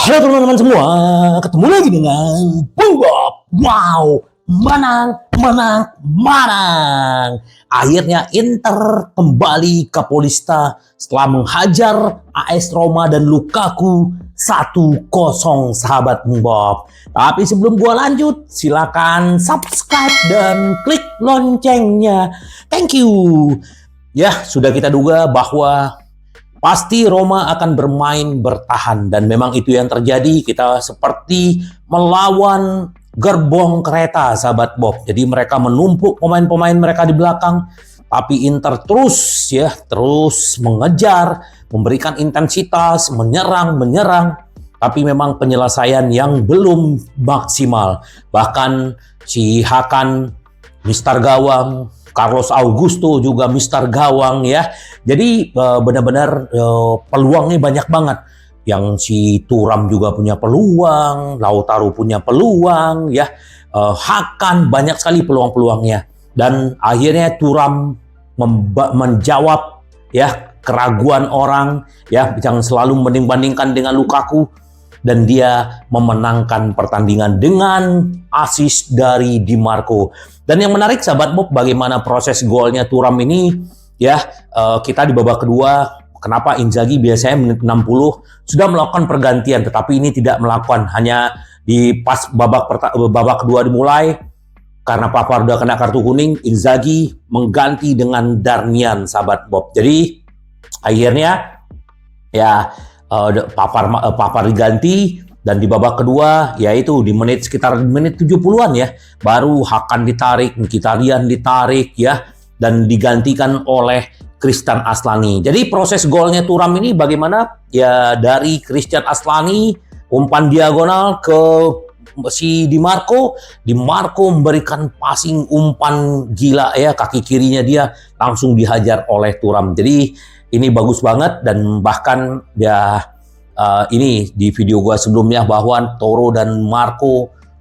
Halo teman-teman semua, ketemu lagi dengan Bung Bob. Wow, menang. Akhirnya Inter kembali ke Paulista setelah menghajar AS Roma dan Lukaku 1-0, sahabat Bung Bob. Tapi sebelum gua lanjut, silakan subscribe dan klik loncengnya. Thank you. Ya, sudah kita duga bahwa pasti Roma akan bermain bertahan, dan memang itu yang terjadi. Kita seperti melawan gerbong kereta, sahabat Bob. Jadi mereka menumpuk pemain-pemain mereka di belakang, tapi Inter terus mengejar, memberikan intensitas, menyerang. Tapi memang penyelesaian yang belum maksimal. Bahkan si Hakan, Mister Gawang, Carlos Augusto juga Mister Gawang ya. Jadi benar-benar peluangnya banyak banget. Yang si Thuram juga punya peluang, Lautaro punya peluang ya. Hakan banyak sekali peluang-peluangnya. Dan akhirnya Thuram menjawab ya keraguan orang ya yang selalu membanding-bandingkan dengan Lukaku, dan dia memenangkan pertandingan dengan assist dari Di Marco. Dan yang menarik, sahabat Bob, bagaimana proses golnya Thuram ini ya. Kita di babak kedua, kenapa Inzaghi biasanya menit 60 sudah melakukan pergantian, tetapi ini tidak melakukan. Hanya di pas babak kedua dimulai, karena Pavard udah kena kartu kuning, Inzaghi mengganti dengan Darmian, sahabat Bob. Jadi akhirnya ya Pavard diganti, dan di babak kedua yaitu di sekitar menit 70-an ya, baru Hakan ditarik, Mkhitaryan ditarik ya, dan digantikan oleh Christian Aslani. Jadi proses golnya Thuram ini bagaimana ya, dari Christian Aslani umpan diagonal ke si Di Marco memberikan passing umpan gila ya, kaki kirinya dia langsung dihajar oleh Thuram. Jadi ini bagus banget, dan bahkan ya ini di video gua sebelumnya bahwa Toro dan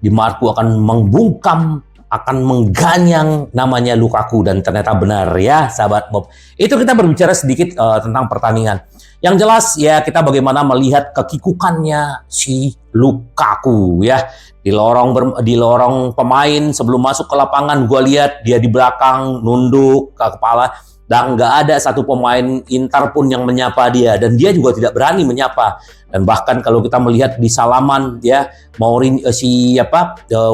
Di Marco akan membungkam, akan mengganyang namanya Lukaku, dan ternyata benar ya, sahabat Bob. Itu kita berbicara sedikit tentang pertandingan. Yang jelas ya, kita bagaimana melihat kekikukannya si Lukaku ya. Di lorong pemain sebelum masuk ke lapangan, gua lihat dia di belakang nunduk ke kepala. Dan nggak ada satu pemain Inter pun yang menyapa dia, dan dia juga tidak berani menyapa. Dan bahkan kalau kita melihat di salaman ya,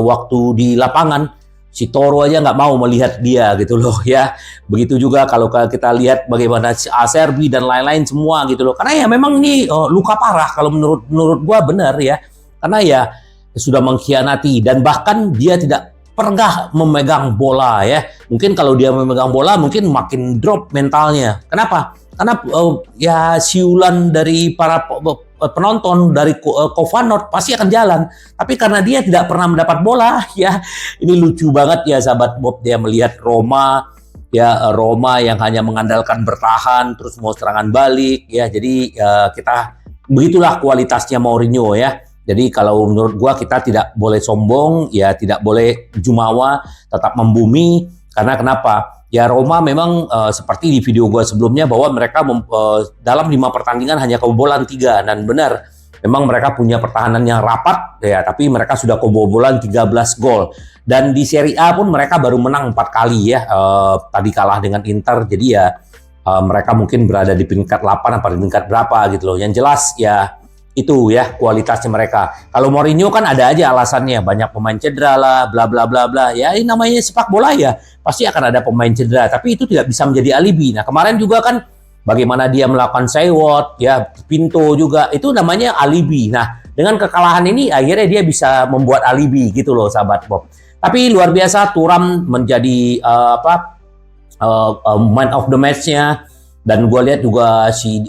waktu di lapangan, si Toro aja nggak mau melihat dia gitu loh ya. Begitu juga kalau kita lihat bagaimana si Acerbi dan lain-lain semua gitu loh. Karena ya memang ini luka parah kalau menurut gua, benar ya. Karena ya sudah mengkhianati, dan bahkan dia tidak pernah memegang bola ya. Mungkin kalau dia memegang bola mungkin makin drop mentalnya. Kenapa? Karena ya siulan dari para penonton, dari Kovanort pasti akan jalan. Tapi karena dia tidak pernah mendapat bola ya, ini lucu banget ya, sahabat Bob. Dia melihat Roma yang hanya mengandalkan bertahan terus mau serangan balik ya. Jadi kita begitulah kualitasnya Mourinho ya. Jadi kalau menurut gua, kita tidak boleh sombong, ya tidak boleh jumawa, tetap membumi. Karena kenapa? Ya Roma memang seperti di video gua sebelumnya, bahwa mereka dalam 5 pertandingan hanya kebobolan 3. Dan benar, memang mereka punya pertahanan yang rapat, ya, tapi mereka sudah kebobolan 13 gol. Dan di Serie A pun mereka baru menang 4 kali ya. Tadi kalah dengan Inter, jadi ya mereka mungkin berada di peringkat 8 atau di peringkat berapa gitu loh. Yang jelas ya, itu ya kualitasnya mereka. Kalau Mourinho kan ada aja alasannya, banyak pemain cedera lah, bla bla bla bla. Ya ini namanya sepak bola ya, pasti akan ada pemain cedera, tapi itu tidak bisa menjadi alibi. Nah, kemarin juga kan bagaimana dia melakukan Seiwot, ya Pinto juga, itu namanya alibi. Nah, dengan kekalahan ini akhirnya dia bisa membuat alibi gitu loh, sahabat Bob. Tapi luar biasa, Thuram menjadi man of the match-nya. Dan gue lihat juga si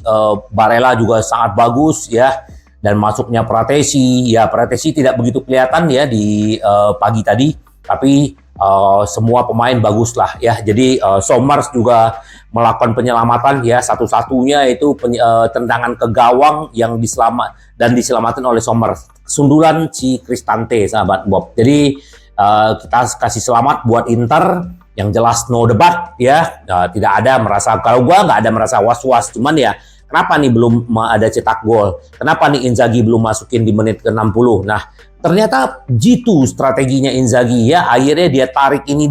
Barella juga sangat bagus ya. Dan masuknya Pratesi tidak begitu kelihatan ya di pagi tadi, tapi semua pemain bagus lah ya. Jadi Somers juga melakukan penyelamatan ya, satu-satunya itu tendangan ke gawang yang diselamatkan oleh Somers, sundulan si Cristante, sahabat Bob. Jadi kita kasih selamat buat Inter. Yang jelas no debat ya, tidak ada merasa, kalau gua nggak ada merasa was-was, cuman ya kenapa nih belum ada cetak gol? Kenapa nih Inzaghi belum masukin di menit ke-60? Nah, ternyata jitu strateginya Inzaghi ya. Akhirnya dia tarik ini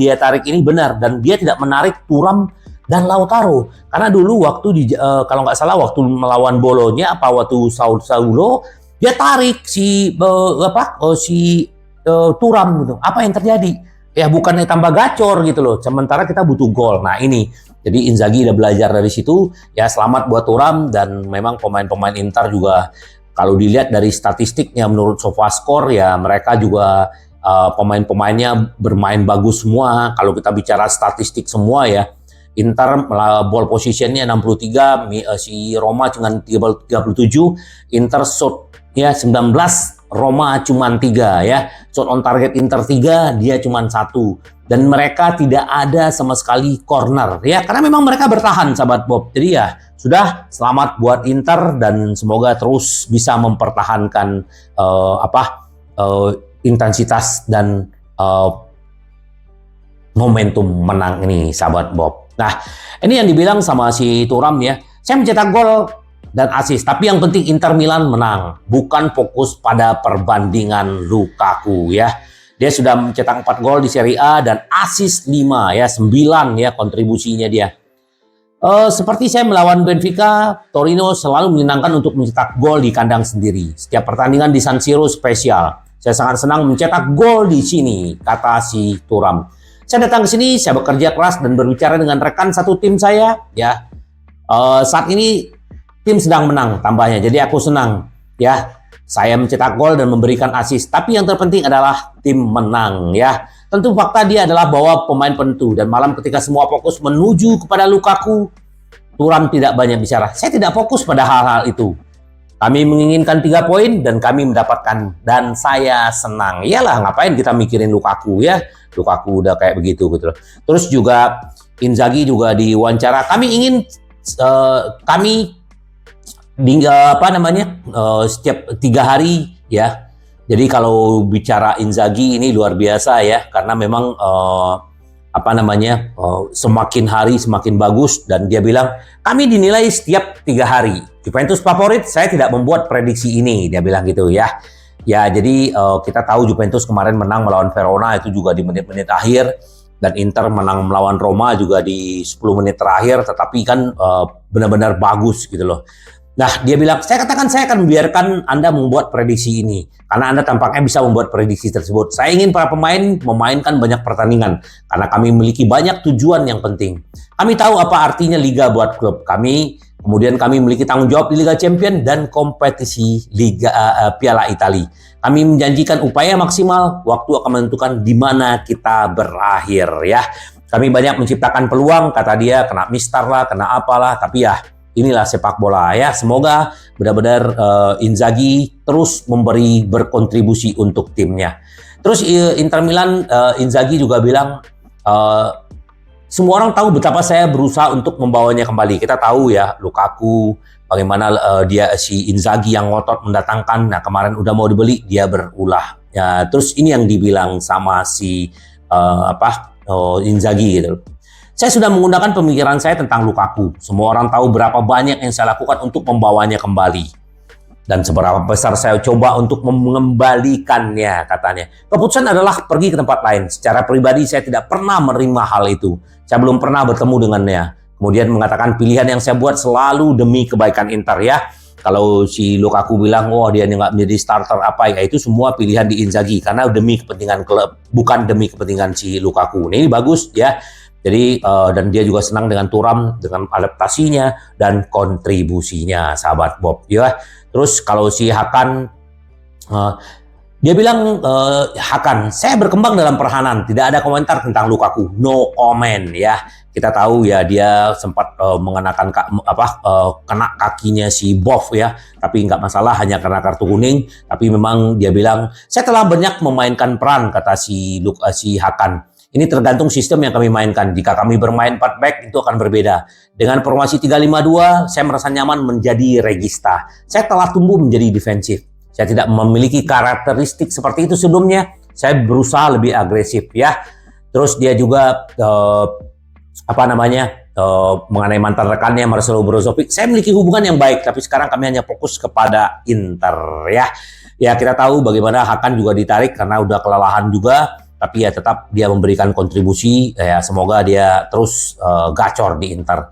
benar, dan dia tidak menarik Thuram dan Lautaro. Karena dulu waktu kalau nggak salah waktu melawan Bolonya waktu Saulo, dia tarik si Thuram gitu. Apa yang terjadi? Ya bukannya tambah gacor gitu loh. Sementara kita butuh gol. Nah ini, jadi Inzaghi udah belajar dari situ. Ya selamat buat Thuram, dan memang pemain-pemain Inter juga kalau dilihat dari statistiknya menurut SofaScore ya mereka juga pemain-pemainnya bermain bagus semua. Kalau kita bicara statistik semua ya, Inter ball positionnya 63, si Roma cuma 37, Inter shot ya 19, Roma cuma 3 ya. Shot on target Inter 3, dia cuma 1. Dan mereka tidak ada sama sekali corner ya, karena memang mereka bertahan sahabat Bob. Jadi ya sudah, selamat buat Inter dan semoga terus bisa mempertahankan intensitas dan momentum menang ini sahabat Bob. Nah, ini yang dibilang sama si Thuram ya, saya mencetak gol dan assist, tapi yang penting Inter Milan menang, bukan fokus pada perbandingan Lukaku ya. Dia sudah mencetak 4 gol di Serie A dan assist 5 ya, 9 ya kontribusinya dia. Seperti saya melawan Benfica, Torino selalu menyenangkan untuk mencetak gol di kandang sendiri. Setiap pertandingan di San Siro spesial. Saya sangat senang mencetak gol di sini, kata si Thuram. Saya datang ke sini, saya bekerja keras dan berbicara dengan rekan satu tim saya. Ya, saat ini tim sedang menang tambahnya, jadi aku senang. Ya, saya mencetak gol dan memberikan assist. Tapi yang terpenting adalah tim menang. Ya, tentu fakta dia adalah bahwa pemain penentu. Dan malam ketika semua fokus menuju kepada Lukaku, Thuram tidak banyak bicara. Saya tidak fokus pada hal-hal itu. Kami menginginkan 3 poin dan kami mendapatkan, dan saya senang. Iyalah, ngapain kita mikirin Lukaku ya? Lukaku udah kayak begitu gitu loh. Terus juga Inzaghi juga diwawancara. Kami ingin setiap 3 hari ya. Jadi kalau bicara Inzaghi ini luar biasa ya, karena memang semakin hari semakin bagus, dan dia bilang kami dinilai setiap 3 hari. Juventus favorit, saya tidak membuat prediksi ini, dia bilang gitu ya. Ya, jadi kita tahu Juventus kemarin menang melawan Verona itu juga di menit-menit akhir, dan Inter menang melawan Roma juga di 10 menit terakhir, tetapi kan benar-benar bagus gitu loh. Nah, dia bilang, saya katakan saya akan membiarkan Anda membuat prediksi ini, karena Anda tampaknya bisa membuat prediksi tersebut. Saya ingin para pemain memainkan banyak pertandingan, karena kami memiliki banyak tujuan yang penting. Kami tahu apa artinya Liga buat klub kami. Kemudian kami memiliki tanggung jawab di Liga Champions dan kompetisi Liga Piala Italia. Kami menjanjikan upaya maksimal, waktu akan menentukan di mana kita berakhir ya. Kami banyak menciptakan peluang, kata dia, kena mistar lah, kena apalah, tapi ya inilah sepak bola ya. Semoga benar-benar Inzaghi terus berkontribusi untuk timnya. Terus Inter Milan, Inzaghi juga bilang, semua orang tahu betapa saya berusaha untuk membawanya kembali. Kita tahu ya Lukaku, bagaimana si Inzaghi yang ngotot mendatangkan. Nah, kemarin udah mau dibeli, dia berulah. Ya, terus ini yang dibilang sama si Inzaghi gitu. Saya sudah menggunakan pemikiran saya tentang Lukaku. Semua orang tahu berapa banyak yang saya lakukan untuk membawanya kembali. Dan seberapa besar saya coba untuk mengembalikannya, katanya. Keputusan adalah pergi ke tempat lain. Secara pribadi saya tidak pernah menerima hal itu. Saya belum pernah bertemu dengannya. Kemudian mengatakan pilihan yang saya buat selalu demi kebaikan Inter ya. Kalau si Lukaku bilang, oh dia nggak menjadi starter apa ya, itu semua pilihan di Inzaghi. Karena demi kepentingan klub, bukan demi kepentingan si Lukaku. Ini bagus ya. Jadi dan dia juga senang dengan Thuram, dengan adaptasinya dan kontribusinya, sahabat Bob ya. Terus kalau si Hakan, dia bilang, Hakan, saya berkembang dalam pertahanan, tidak ada komentar tentang Lukaku, no comment ya. Kita tahu ya dia sempat mengenakan kena kakinya si Boff ya, tapi nggak masalah, hanya karena kartu kuning. Tapi memang dia bilang, saya telah banyak memainkan peran, kata si Hakan. Ini tergantung sistem yang kami mainkan. Jika kami bermain 4 back, itu akan berbeda. Dengan formasi 3-5-2, saya merasa nyaman menjadi regista. Saya telah tumbuh menjadi defensif. Saya tidak memiliki karakteristik seperti itu sebelumnya. Saya berusaha lebih agresif ya. Terus dia juga mengenai mantan rekannya Marcelo Brozovic. Saya memiliki hubungan yang baik, tapi sekarang kami hanya fokus kepada Inter ya. Ya kita tahu bagaimana Hakan juga ditarik karena udah kelelahan juga, tapi ya tetap dia memberikan kontribusi. Ya semoga dia terus gacor di Inter.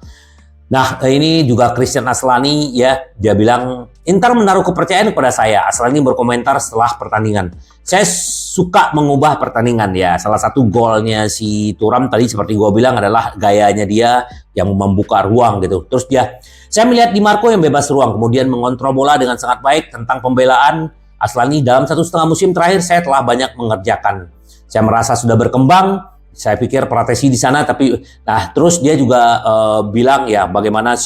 Nah ini juga Christian Aslani ya, dia bilang Inter menaruh kepercayaan kepada saya. Aslani berkomentar setelah pertandingan. Saya suka mengubah pertandingan ya. Salah satu golnya si Thuram tadi seperti gue bilang adalah gayanya dia yang membuka ruang gitu. Terus saya melihat Di Marco yang bebas ruang, kemudian mengontrol bola dengan sangat baik. Tentang pembelaan Aslani, dalam 1,5 musim terakhir saya telah banyak mengerjakan. Saya merasa sudah berkembang. Saya pikir Pratesi di sana, tapi nah terus dia juga bilang ya bagaimana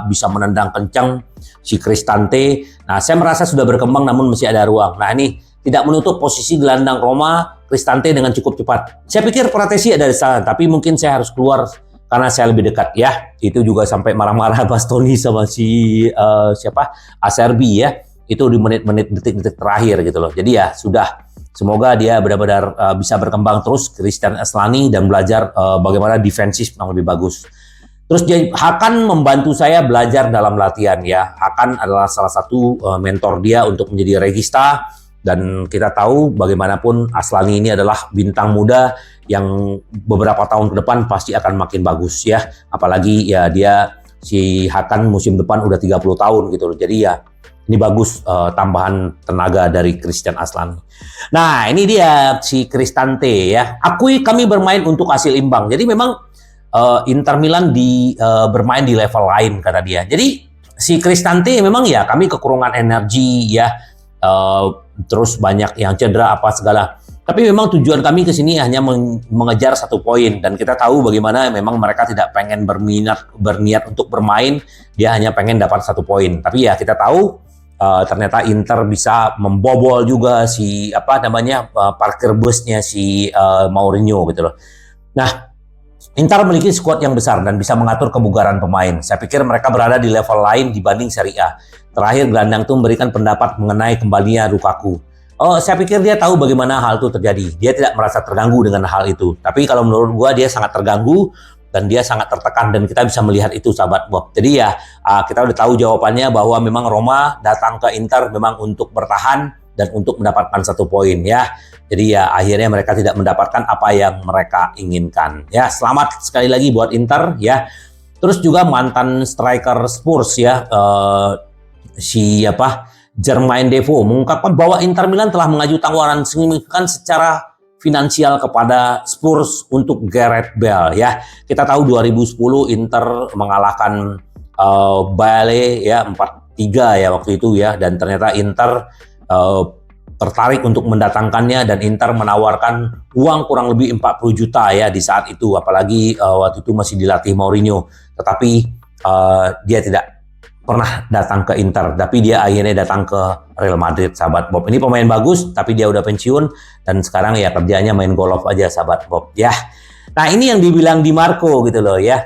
bisa menendang kencang si Cristante. Nah saya merasa sudah berkembang namun masih ada ruang. Nah ini tidak menutup posisi gelandang Roma Cristante dengan cukup cepat. Saya pikir Pratesi ada di sana, tapi mungkin saya harus keluar karena saya lebih dekat ya. Itu juga sampai marah-marah Bastoni sama si Acerbi ya. Itu di menit-menit detik-detik terakhir gitu loh. Jadi ya sudah. Semoga dia benar-benar bisa berkembang terus, Christian Aslani, dan belajar bagaimana defensif yang lebih bagus. Terus Hakan membantu saya belajar dalam latihan ya. Hakan adalah salah satu mentor dia untuk menjadi regista, dan kita tahu bagaimanapun Aslani ini adalah bintang muda yang beberapa tahun ke depan pasti akan makin bagus ya. Apalagi ya si Hakan musim depan udah 30 tahun gitu loh. Jadi ya ini bagus tambahan tenaga dari Christian Aslani. Nah ini dia si Cristante ya. Akui kami bermain untuk hasil imbang. Jadi memang Inter Milan bermain di level lain kata dia. Jadi si Cristante memang ya kami kekurangan energi ya. Terus banyak yang cedera apa segala. Tapi memang tujuan kami ke sini hanya mengejar 1 poin, dan kita tahu bagaimana memang mereka tidak pengen berniat untuk bermain, dia hanya pengen dapat 1 poin. Tapi ya kita tahu ternyata Inter bisa membobol juga parkir busnya si Mourinho gitu loh. Nah, Inter memiliki skuad yang besar dan bisa mengatur kebugaran pemain. Saya pikir mereka berada di level lain dibanding Serie A. Terakhir gelandang itu memberikan pendapat mengenai kembalinya Lukaku. Saya pikir dia tahu bagaimana hal itu terjadi. Dia tidak merasa terganggu dengan hal itu. Tapi kalau menurut gua dia sangat terganggu dan dia sangat tertekan, dan kita bisa melihat itu sahabat Bob. Jadi ya kita udah tahu jawabannya bahwa memang Roma datang ke Inter memang untuk bertahan dan untuk mendapatkan 1 poin ya. Jadi ya akhirnya mereka tidak mendapatkan apa yang mereka inginkan. Ya selamat sekali lagi buat Inter ya. Terus juga mantan striker Spurs ya Jermain Defoe mengungkapkan bahwa Inter Milan telah mengajukan tawaran signifikan secara finansial kepada Spurs untuk Gareth Bale ya. Kita tahu 2010 Inter mengalahkan Bale ya 4-3 ya waktu itu ya, dan ternyata Inter tertarik untuk mendatangkannya, dan Inter menawarkan uang kurang lebih 40 juta ya di saat itu, apalagi waktu itu masih dilatih Mourinho. Tetapi dia tidak pernah datang ke Inter, tapi dia akhirnya datang ke Real Madrid, sahabat Bob. Ini pemain bagus, tapi dia udah pensiun, dan sekarang ya kerjanya main golf aja, sahabat Bob. Ya, nah ini yang dibilang Di Marco gitu loh ya.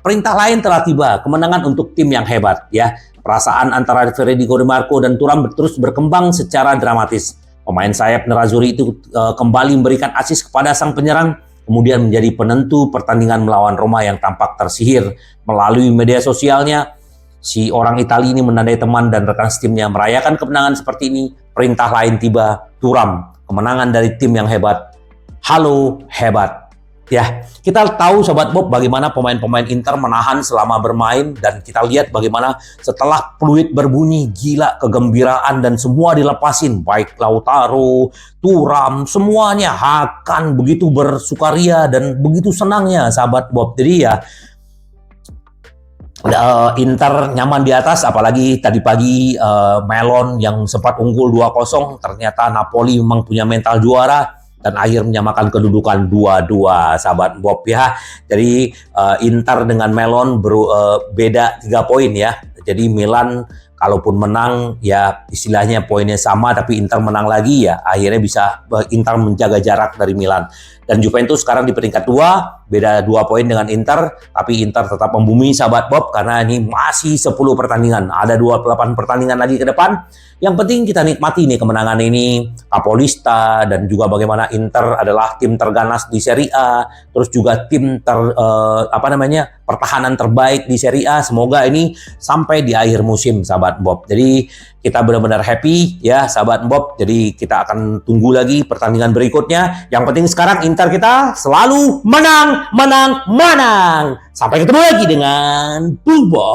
Perintah lain telah tiba, kemenangan untuk tim yang hebat ya. Perasaan antara Federico Di Marco dan Thuram terus berkembang secara dramatis. Pemain sayap Nerazzurri itu kembali memberikan assist kepada sang penyerang, kemudian menjadi penentu pertandingan melawan Roma yang tampak tersihir. Melalui media sosialnya, si orang Italia ini menandai teman dan rekan setimnya merayakan kemenangan seperti ini. Perintah lain tiba, Thuram, kemenangan dari tim yang hebat. Halo, hebat. Ya, kita tahu Sobat Bob bagaimana pemain-pemain Inter menahan selama bermain, dan kita lihat bagaimana setelah peluit berbunyi, gila kegembiraan dan semua dilepasin. Baik Lautaro, Thuram, semuanya Hakan begitu bersukaria dan begitu senangnya Sahabat Bob. Jadi ya Inter nyaman di atas, apalagi tadi pagi Melon yang sempat unggul 2-0, ternyata Napoli memang punya mental juara dan akhir menyamakan kedudukan 2-2 sahabat Bob ya. Jadi Inter dengan Melon beda 3 poin ya. Jadi Milan kalaupun menang ya istilahnya poinnya sama tapi Inter menang lagi ya akhirnya bisa Inter menjaga jarak dari Milan. Dan Juventus sekarang di peringkat 2, beda 2 poin dengan Inter, tapi Inter tetap membumi sahabat Bob karena ini masih 10 pertandingan, ada 28 pertandingan lagi ke depan. Yang penting kita nikmati nih kemenangan ini, Capolista dan juga bagaimana Inter adalah tim terganas di Serie A, terus juga tim pertahanan terbaik di Serie A. Semoga ini sampai di akhir musim sahabat Bob. Jadi kita benar-benar happy ya sahabat Bob. Jadi kita akan tunggu lagi pertandingan berikutnya. Yang penting sekarang Inter kita selalu menang, menang, menang. Sampai ketemu lagi dengan Bob.